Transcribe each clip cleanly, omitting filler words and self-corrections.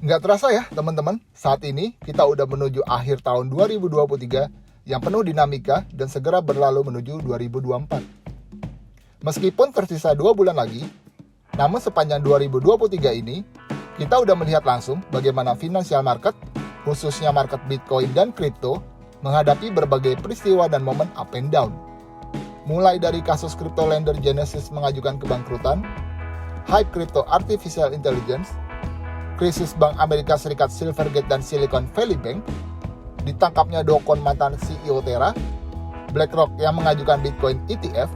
Nggak terasa ya teman-teman, saat ini kita udah menuju akhir tahun 2023 yang penuh dinamika dan segera berlalu menuju 2024. Meskipun tersisa 2 bulan lagi, namun sepanjang 2023 ini, kita udah melihat langsung bagaimana financial market, khususnya market Bitcoin dan kripto, menghadapi berbagai peristiwa dan momen up and down. Mulai dari kasus crypto lender Genesis mengajukan kebangkrutan, hype crypto artificial intelligence, krisis Bank Amerika Serikat Silvergate dan Silicon Valley Bank, ditangkapnya Dokon mantan CEO Terra, BlackRock yang mengajukan Bitcoin ETF,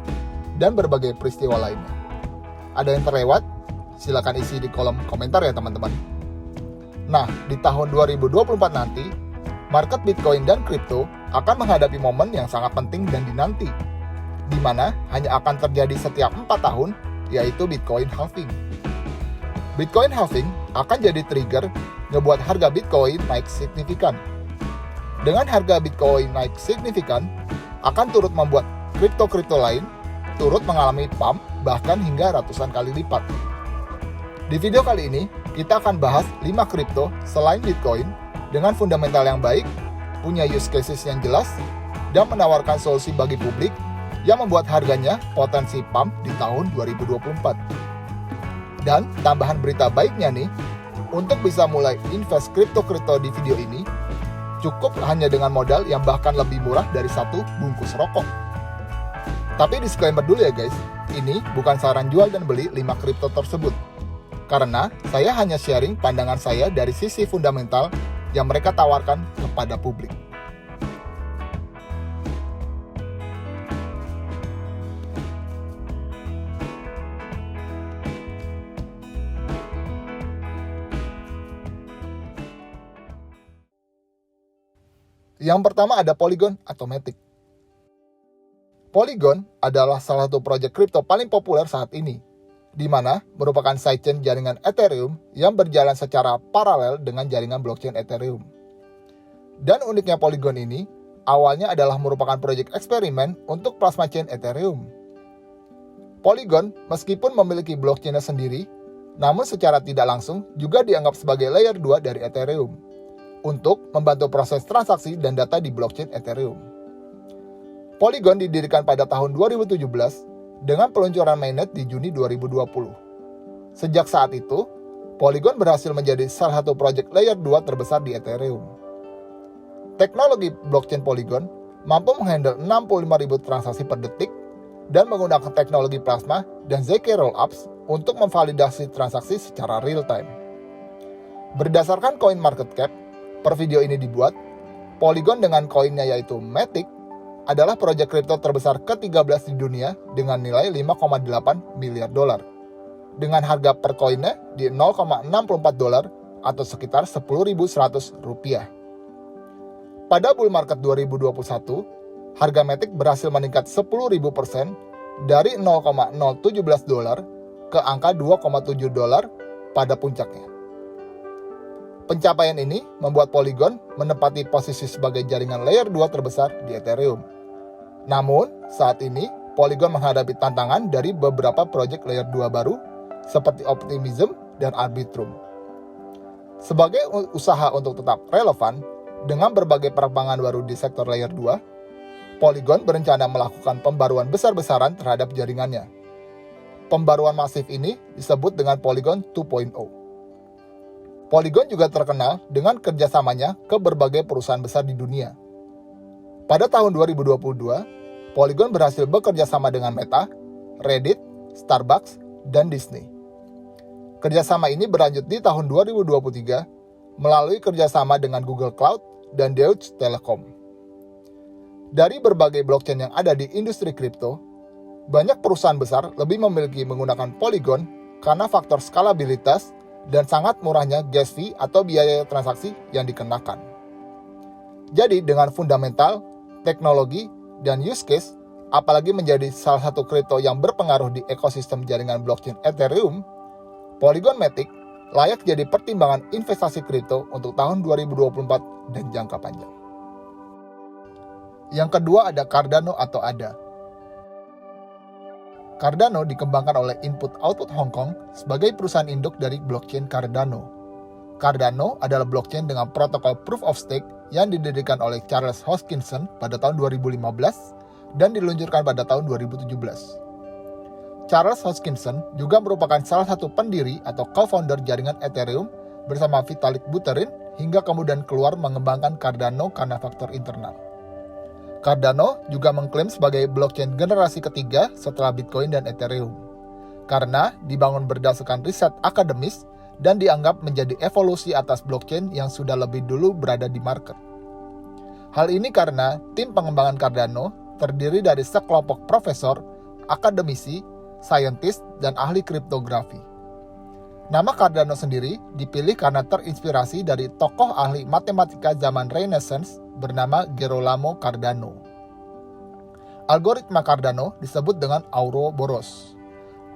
dan berbagai peristiwa lainnya. Ada yang terlewat? Silakan isi di kolom komentar ya teman-teman. Nah, di tahun 2024 nanti, market Bitcoin dan kripto akan menghadapi momen yang sangat penting dan dinanti, di mana hanya akan terjadi setiap 4 tahun, yaitu Bitcoin halving. Bitcoin halving akan jadi trigger ngebuat harga Bitcoin naik signifikan. Dengan harga Bitcoin naik signifikan, akan turut membuat kripto-kripto lain turut mengalami pump bahkan hingga ratusan kali lipat. Di video kali ini, kita akan bahas 5 kripto selain Bitcoin dengan fundamental yang baik, punya use cases yang jelas, dan menawarkan solusi bagi publik yang membuat harganya potensi pump di tahun 2024. Dan tambahan berita baiknya nih, untuk bisa mulai invest kripto-kripto di video ini, cukup hanya dengan modal yang bahkan lebih murah dari 1 bungkus rokok. Tapi disclaimer dulu ya guys, ini bukan saran jual dan beli 5 kripto tersebut. Karena saya hanya sharing pandangan saya dari sisi fundamental yang mereka tawarkan kepada publik. Yang pertama ada Polygon atau Matic. Polygon adalah salah satu proyek kripto paling populer saat ini, di mana merupakan sidechain jaringan Ethereum yang berjalan secara paralel dengan jaringan blockchain Ethereum. Dan uniknya Polygon ini, awalnya adalah merupakan proyek eksperimen untuk plasma chain Ethereum. Polygon meskipun memiliki blockchain-nya sendiri, namun secara tidak langsung juga dianggap sebagai layer 2 dari Ethereum, untuk membantu proses transaksi dan data di blockchain Ethereum. Polygon didirikan pada tahun 2017 dengan peluncuran mainnet di Juni 2020. Sejak saat itu, Polygon berhasil menjadi salah satu proyek layer 2 terbesar di Ethereum. Teknologi blockchain Polygon mampu menghandle 65.000 transaksi per detik dan menggunakan teknologi plasma dan ZK Rollups untuk memvalidasi transaksi secara real time. Berdasarkan CoinMarketCap, per video ini dibuat, Polygon dengan koinnya yaitu Matic adalah proyek kripto terbesar ke-13 di dunia dengan nilai 5,8 miliar dolar. Dengan harga per koinnya di 0,64 dolar atau sekitar 10.100 rupiah. Pada bull market 2021, harga Matic berhasil meningkat 10.000% dari 0,017 dolar ke angka 2,7 dolar pada puncaknya. Pencapaian ini membuat Polygon menempati posisi sebagai jaringan layer 2 terbesar di Ethereum. Namun, saat ini Polygon menghadapi tantangan dari beberapa proyek layer 2 baru seperti Optimism dan Arbitrum. Sebagai usaha untuk tetap relevan dengan berbagai perkembangan baru di sektor layer 2, Polygon berencana melakukan pembaruan besar-besaran terhadap jaringannya. Pembaruan masif ini disebut dengan Polygon 2.0. Polygon juga terkenal dengan kerjasamanya ke berbagai perusahaan besar di dunia. Pada tahun 2022, Polygon berhasil bekerja sama dengan Meta, Reddit, Starbucks, dan Disney. Kerjasama ini berlanjut di tahun 2023 melalui kerjasama dengan Google Cloud dan Deutsche Telekom. Dari berbagai blockchain yang ada di industri kripto, banyak perusahaan besar lebih memiliki menggunakan Polygon karena faktor skalabilitas dan sangat murahnya gas fee atau biaya transaksi yang dikenakan. Jadi dengan fundamental, teknologi, dan use case, apalagi menjadi salah satu kripto yang berpengaruh di ekosistem jaringan blockchain Ethereum, Polygon Matic layak jadi pertimbangan investasi kripto untuk tahun 2024 dan jangka panjang. Yang kedua ada Cardano atau ADA. Cardano dikembangkan oleh Input Output Hong Kong sebagai perusahaan induk dari blockchain Cardano. Cardano adalah blockchain dengan protokol Proof of Stake yang didirikan oleh Charles Hoskinson pada tahun 2015 dan diluncurkan pada tahun 2017. Charles Hoskinson juga merupakan salah satu pendiri atau co-founder jaringan Ethereum bersama Vitalik Buterin hingga kemudian keluar mengembangkan Cardano karena faktor internal. Cardano juga mengklaim sebagai blockchain generasi ketiga setelah Bitcoin dan Ethereum, karena dibangun berdasarkan riset akademis dan dianggap menjadi evolusi atas blockchain yang sudah lebih dulu berada di market. Hal ini karena tim pengembangan Cardano terdiri dari sekelompok profesor, akademisi, saintis, dan ahli kriptografi. Nama Cardano sendiri dipilih karena terinspirasi dari tokoh ahli matematika zaman Renaissance bernama Gerolamo Cardano. Algoritma Cardano disebut dengan Ouroboros.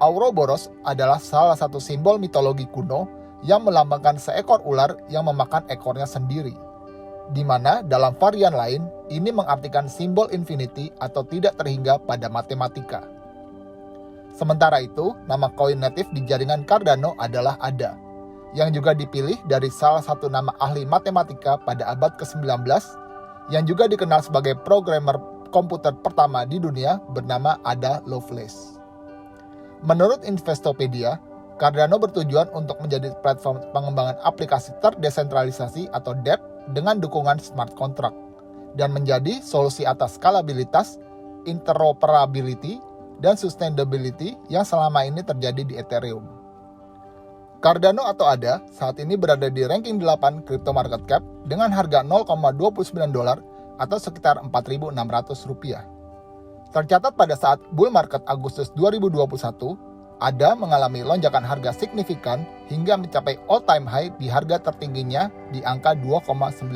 Ouroboros adalah salah satu simbol mitologi kuno yang melambangkan seekor ular yang memakan ekornya sendiri, di mana dalam varian lain ini mengartikan simbol infinity atau tidak terhingga pada matematika. Sementara itu, nama koin natif di jaringan Cardano adalah ADA, yang juga dipilih dari salah satu nama ahli matematika pada abad ke-19 yang juga dikenal sebagai programmer komputer pertama di dunia bernama Ada Lovelace. Menurut Investopedia, Cardano bertujuan untuk menjadi platform pengembangan aplikasi terdesentralisasi atau DEP dengan dukungan smart contract dan menjadi solusi atas skalabilitas, interoperability, dan sustainability yang selama ini terjadi di Ethereum. Cardano atau ADA saat ini berada di ranking 8 crypto market cap dengan harga $0,29 atau sekitar Rp4.600. Tercatat pada saat bull market Agustus 2021, ADA mengalami lonjakan harga signifikan hingga mencapai all-time high di harga tertingginya di angka $2,92.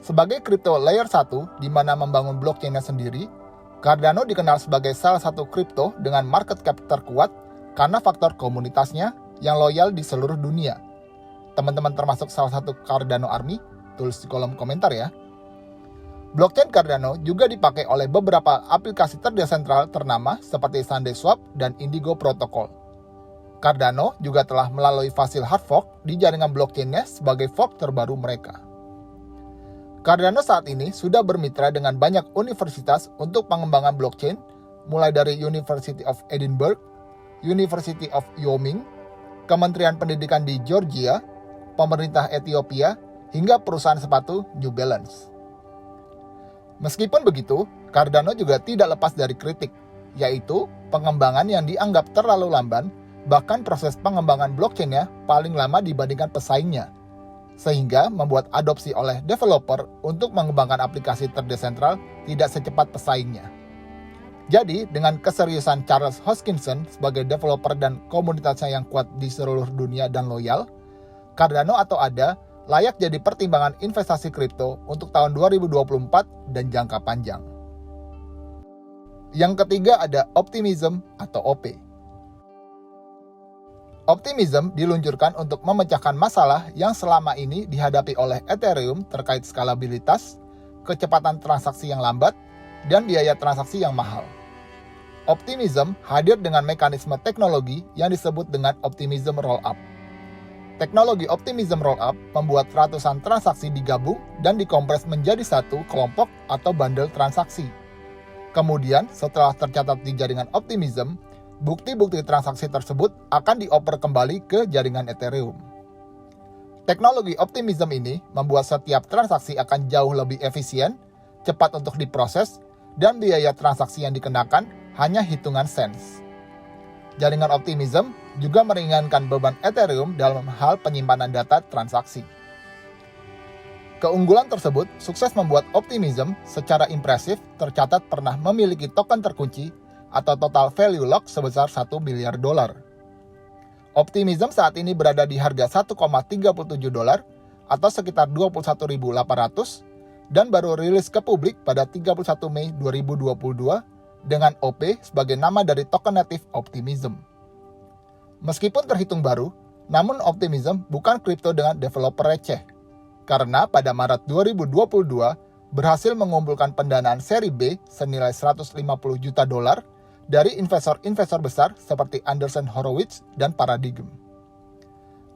Sebagai crypto layer 1 di mana membangun blockchain-nya sendiri, Cardano dikenal sebagai salah satu kripto dengan market cap terkuat karena faktor komunitasnya yang loyal di seluruh dunia. Teman-teman termasuk salah satu Cardano Army? Tulis di kolom komentar ya. Blockchain Cardano juga dipakai oleh beberapa aplikasi terdesentral ternama seperti SundaeSwap dan Indigo Protocol. Cardano juga telah melalui fase hard fork di jaringan blockchain-nya sebagai fork terbaru mereka. Cardano saat ini sudah bermitra dengan banyak universitas untuk pengembangan blockchain, mulai dari University of Edinburgh, University of Wyoming, Kementerian Pendidikan di Georgia, pemerintah Ethiopia, hingga perusahaan sepatu New Balance. Meskipun begitu, Cardano juga tidak lepas dari kritik, yaitu pengembangan yang dianggap terlalu lamban, bahkan proses pengembangan blockchain-nya paling lama dibandingkan pesaingnya, sehingga membuat adopsi oleh developer untuk mengembangkan aplikasi terdesentral tidak secepat pesaingnya. Jadi, dengan keseriusan Charles Hoskinson sebagai developer dan komunitasnya yang kuat di seluruh dunia dan loyal, Cardano atau ADA layak jadi pertimbangan investasi kripto untuk tahun 2024 dan jangka panjang. Yang ketiga ada Optimism atau OP. Optimism diluncurkan untuk memecahkan masalah yang selama ini dihadapi oleh Ethereum terkait skalabilitas, kecepatan transaksi yang lambat, dan biaya transaksi yang mahal. Optimism hadir dengan mekanisme teknologi yang disebut dengan Optimism Rollup. Teknologi Optimism Rollup membuat ratusan transaksi digabung dan dikompres menjadi satu kelompok atau bundle transaksi. Kemudian, setelah tercatat di jaringan Optimism, bukti-bukti transaksi tersebut akan dioper kembali ke jaringan Ethereum. Teknologi Optimism ini membuat setiap transaksi akan jauh lebih efisien, cepat untuk diproses, dan biaya transaksi yang dikenakan hanya hitungan sents. Jaringan Optimism juga meringankan beban Ethereum dalam hal penyimpanan data transaksi. Keunggulan tersebut sukses membuat Optimism secara impresif tercatat pernah memiliki token terkunci atau total value lock sebesar $1 miliar. Optimism saat ini berada di harga $1,37 atau sekitar 21.800 dan baru rilis ke publik pada 31 Mei 2022 dengan OP sebagai nama dari token natif Optimism. Meskipun terhitung baru, namun Optimism bukan kripto dengan developer receh, karena pada Maret 2022 berhasil mengumpulkan pendanaan seri B senilai $150 juta dari investor-investor besar seperti Andreessen Horowitz dan Paradigm.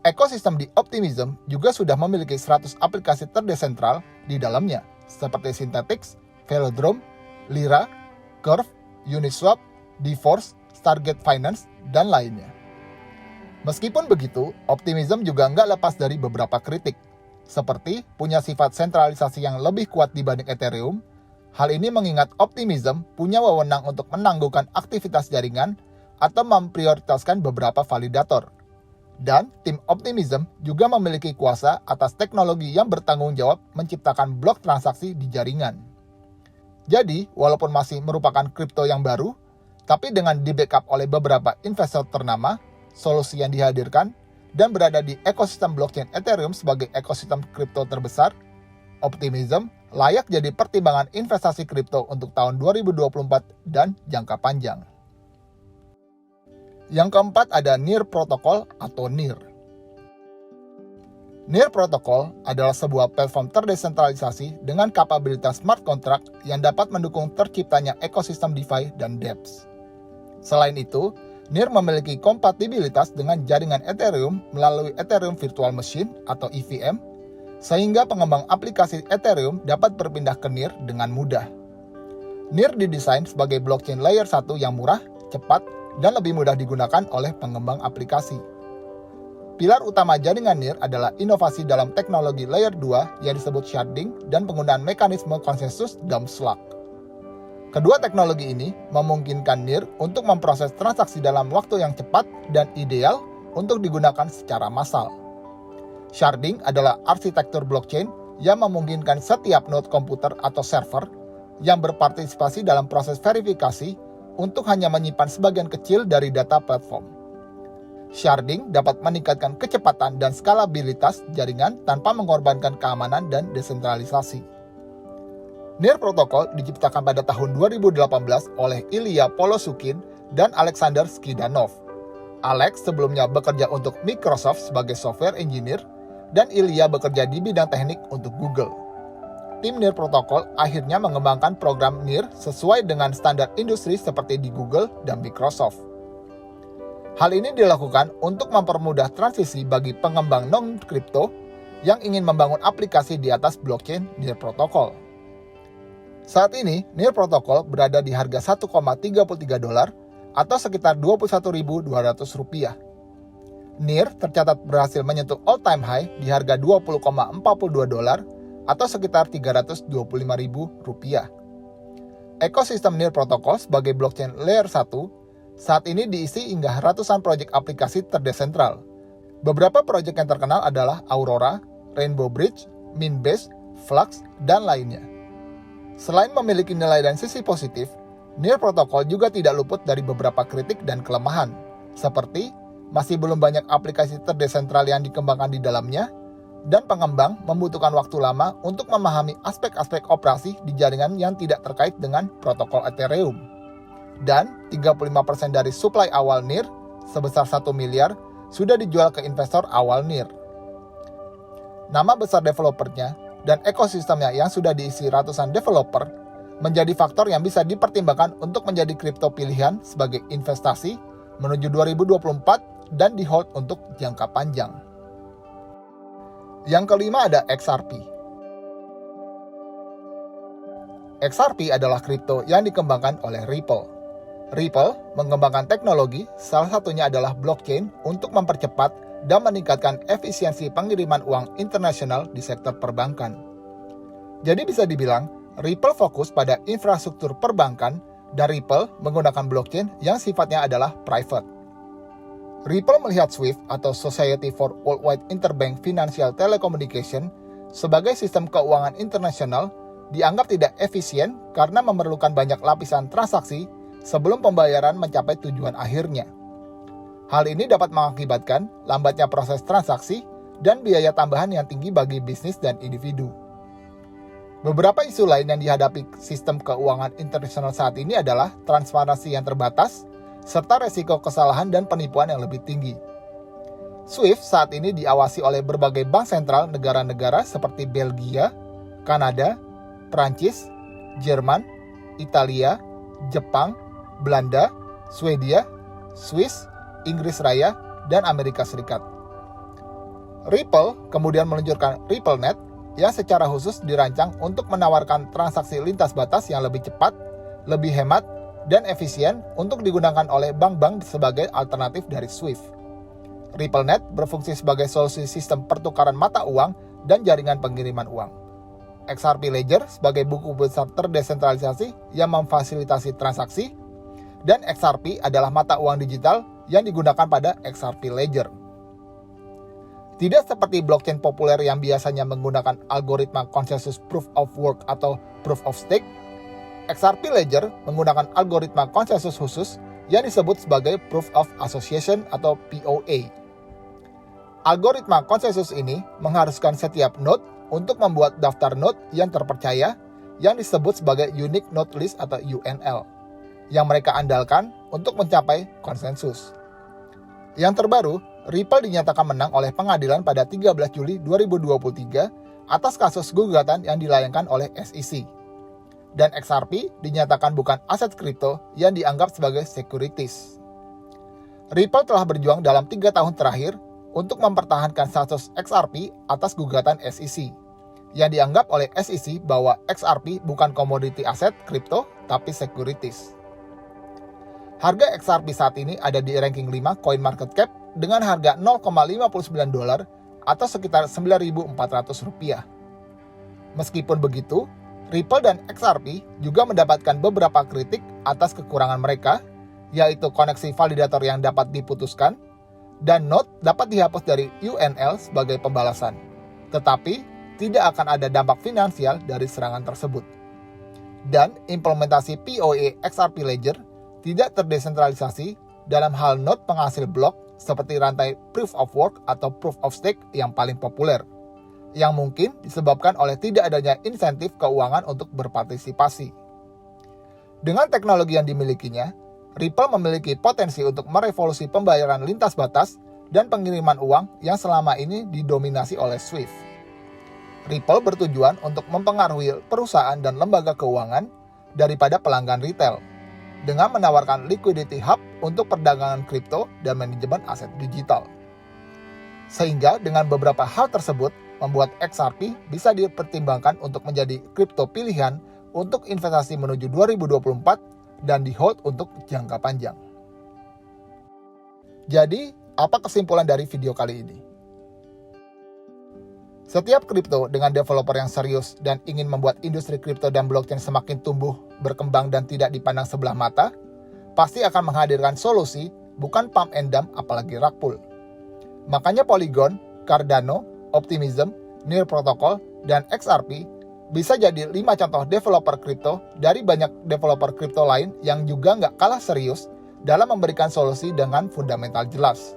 Ekosistem di Optimism juga sudah memiliki 100 aplikasi terdesentral di dalamnya, seperti Synthetix, Velodrome, Lyra, Curve, Uniswap, DeForce, Stargate Finance, dan lainnya. Meskipun begitu, Optimism juga nggak lepas dari beberapa kritik, seperti punya sifat sentralisasi yang lebih kuat dibanding Ethereum. Hal ini mengingat Optimism punya wewenang untuk menangguhkan aktivitas jaringan atau memprioritaskan beberapa validator. Dan tim Optimism juga memiliki kuasa atas teknologi yang bertanggung jawab menciptakan blok transaksi di jaringan. Jadi, walaupun masih merupakan kripto yang baru, tapi dengan di-backup oleh beberapa investor ternama, solusi yang dihadirkan, dan berada di ekosistem blockchain Ethereum sebagai ekosistem kripto terbesar, Optimism layak jadi pertimbangan investasi kripto untuk tahun 2024 dan jangka panjang. Yang keempat ada NEAR Protocol atau NEAR. NEAR Protocol adalah sebuah platform terdesentralisasi dengan kapabilitas smart contract yang dapat mendukung terciptanya ekosistem DeFi dan dApps. Selain itu, NEAR memiliki kompatibilitas dengan jaringan Ethereum melalui Ethereum Virtual Machine atau EVM, sehingga pengembang aplikasi Ethereum dapat berpindah ke NEAR dengan mudah. NEAR didesain sebagai blockchain layer 1 yang murah, cepat, dan lebih mudah digunakan oleh pengembang aplikasi. Pilar utama jaringan NEAR adalah inovasi dalam teknologi layer 2 yang disebut sharding dan penggunaan mekanisme konsensus Dump-Slug. Kedua teknologi ini memungkinkan NEAR untuk memproses transaksi dalam waktu yang cepat dan ideal untuk digunakan secara massal. Sharding adalah arsitektur blockchain yang memungkinkan setiap node komputer atau server yang berpartisipasi dalam proses verifikasi untuk hanya menyimpan sebagian kecil dari data platform. Sharding dapat meningkatkan kecepatan dan skalabilitas jaringan tanpa mengorbankan keamanan dan desentralisasi. NEAR Protocol diciptakan pada tahun 2018 oleh Ilya Polosukin dan Alexander Skidanov. Alex sebelumnya bekerja untuk Microsoft sebagai software engineer, dan Ilya bekerja di bidang teknik untuk Google. Tim NEAR Protocol akhirnya mengembangkan program NEAR sesuai dengan standar industri seperti di Google dan Microsoft. Hal ini dilakukan untuk mempermudah transisi bagi pengembang non-kripto yang ingin membangun aplikasi di atas blockchain NEAR Protocol. Saat ini, NEAR Protocol berada di harga $1,33 atau sekitar Rp21.200. NEAR tercatat berhasil menyentuh all-time high di harga $20,42 atau sekitar Rp325.000. Ekosistem NEAR Protocol sebagai blockchain layer 1 saat ini diisi hingga ratusan proyek aplikasi terdesentral. Beberapa proyek yang terkenal adalah Aurora, Rainbow Bridge, Minbase, Flux, dan lainnya. Selain memiliki nilai dan sisi positif, NEAR Protocol juga tidak luput dari beberapa kritik dan kelemahan, seperti masih belum banyak aplikasi terdesentral yang dikembangkan di dalamnya, dan pengembang membutuhkan waktu lama untuk memahami aspek-aspek operasi di jaringan yang tidak terkait dengan protokol Ethereum. Dan 35% dari suplai awal NEAR sebesar 1 miliar sudah dijual ke investor awal NEAR. Nama besar developernya dan ekosistemnya yang sudah diisi ratusan developer menjadi faktor yang bisa dipertimbangkan untuk menjadi kripto pilihan sebagai investasi menuju 2024 dan di hold untuk jangka panjang. Yang kelima ada XRP. XRP adalah kripto yang dikembangkan oleh Ripple. Ripple mengembangkan teknologi, salah satunya adalah blockchain untuk mempercepat dan meningkatkan efisiensi pengiriman uang internasional di sektor perbankan. Jadi bisa dibilang, Ripple fokus pada infrastruktur perbankan dan Ripple menggunakan blockchain yang sifatnya adalah private. Ripple melihat SWIFT atau Society for Worldwide Interbank Financial Telecommunication sebagai sistem keuangan internasional dianggap tidak efisien karena memerlukan banyak lapisan transaksi sebelum pembayaran mencapai tujuan akhirnya. Hal ini dapat mengakibatkan lambatnya proses transaksi dan biaya tambahan yang tinggi bagi bisnis dan individu. Beberapa isu lain yang dihadapi sistem keuangan internasional saat ini adalah transparansi yang terbatas, serta resiko kesalahan dan penipuan yang lebih tinggi. SWIFT saat ini diawasi oleh berbagai bank sentral negara-negara seperti Belgia, Kanada, Prancis, Jerman, Italia, Jepang, Belanda, Swedia, Swiss, Inggris Raya, dan Amerika Serikat. Ripple kemudian meluncurkan RippleNet yang secara khusus dirancang untuk menawarkan transaksi lintas batas yang lebih cepat, lebih hemat, dan efisien untuk digunakan oleh bank-bank sebagai alternatif dari SWIFT. RippleNet berfungsi sebagai solusi sistem pertukaran mata uang dan jaringan pengiriman uang. XRP Ledger sebagai buku besar terdesentralisasi yang memfasilitasi transaksi, dan XRP adalah mata uang digital yang digunakan pada XRP Ledger. Tidak seperti blockchain populer yang biasanya menggunakan algoritma konsensus proof of work atau proof of stake, XRP Ledger menggunakan algoritma konsensus khusus yang disebut sebagai proof of association atau POA. Algoritma konsensus ini mengharuskan setiap node untuk membuat daftar node yang terpercaya yang disebut sebagai Unique Node List atau UNL, yang mereka andalkan untuk mencapai konsensus. Yang terbaru, Ripple dinyatakan menang oleh pengadilan pada 13 Juli 2023 atas kasus gugatan yang dilayangkan oleh SEC. Dan XRP dinyatakan bukan aset kripto yang dianggap sebagai securities. Ripple telah berjuang dalam 3 tahun terakhir untuk mempertahankan status XRP atas gugatan SEC, yang dianggap oleh SEC bahwa XRP bukan komoditi aset kripto tapi securities. Harga XRP saat ini ada di ranking 5 CoinMarketCap dengan harga $0,59 atau sekitar Rp9.400. Meskipun begitu, Ripple dan XRP juga mendapatkan beberapa kritik atas kekurangan mereka, yaitu koneksi validator yang dapat diputuskan, dan node dapat dihapus dari UNL sebagai pembalasan. Tetapi, tidak akan ada dampak finansial dari serangan tersebut. Dan implementasi POA XRP Ledger tidak terdesentralisasi dalam hal node penghasil blok seperti rantai proof of work atau proof of stake yang paling populer, yang mungkin disebabkan oleh tidak adanya insentif keuangan untuk berpartisipasi. Dengan teknologi yang dimilikinya, Ripple memiliki potensi untuk merevolusi pembayaran lintas batas dan pengiriman uang yang selama ini didominasi oleh SWIFT. Ripple bertujuan untuk mempengaruhi perusahaan dan lembaga keuangan daripada pelanggan retail, dengan menawarkan liquidity hub untuk perdagangan kripto dan manajemen aset digital. Sehingga dengan beberapa hal tersebut, membuat XRP bisa dipertimbangkan untuk menjadi kripto pilihan untuk investasi menuju 2024 dan di-hold untuk jangka panjang. Jadi, apa kesimpulan dari video kali ini? Setiap kripto dengan developer yang serius dan ingin membuat industri kripto dan blockchain semakin tumbuh, berkembang, dan tidak dipandang sebelah mata, pasti akan menghadirkan solusi, bukan pump and dump apalagi rug pull. Makanya Polygon, Cardano, Optimism, Near Protocol, dan XRP bisa jadi 5 contoh developer kripto dari banyak developer kripto lain yang juga nggak kalah serius dalam memberikan solusi dengan fundamental jelas.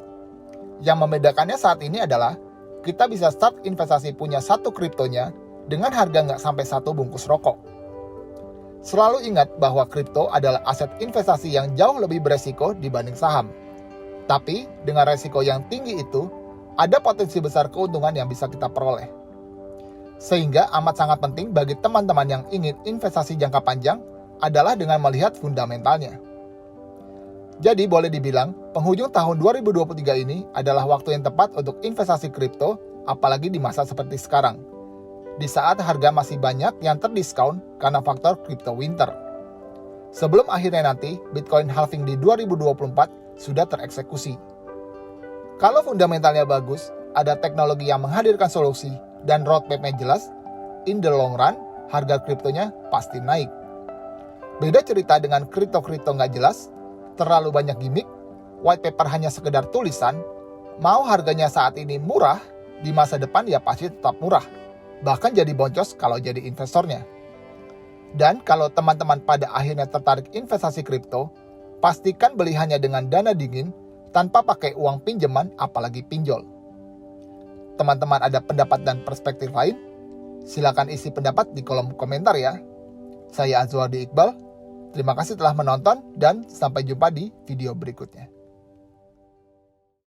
Yang membedakannya saat ini adalah kita bisa start investasi punya satu kriptonya dengan harga nggak sampai 1 bungkus rokok. Selalu ingat bahwa kripto adalah aset investasi yang jauh lebih beresiko dibanding saham. Tapi dengan resiko yang tinggi itu, ada potensi besar keuntungan yang bisa kita peroleh. Sehingga amat sangat penting bagi teman-teman yang ingin investasi jangka panjang adalah dengan melihat fundamentalnya. Jadi boleh dibilang, penghujung tahun 2023 ini adalah waktu yang tepat untuk investasi kripto, apalagi di masa seperti sekarang. Di saat harga masih banyak yang terdiskon karena faktor crypto winter. Sebelum akhirnya nanti, Bitcoin halving di 2024 sudah tereksekusi. Kalau fundamentalnya bagus, ada teknologi yang menghadirkan solusi, dan roadmap-nya jelas, in the long run, harga kriptonya pasti naik. Beda cerita dengan kripto-kripto nggak jelas, terlalu banyak gimmick, white paper hanya sekedar tulisan, mau harganya saat ini murah, di masa depan ya pasti tetap murah, bahkan jadi boncos kalau jadi investornya. Dan kalau teman-teman pada akhirnya tertarik investasi kripto, pastikan beli hanya dengan dana dingin, tanpa pakai uang pinjaman apalagi pinjol. Teman-teman ada pendapat dan perspektif lain? Silakan isi pendapat di kolom komentar ya. Saya Azwardi Iqbal. Terima kasih telah menonton dan sampai jumpa di video berikutnya.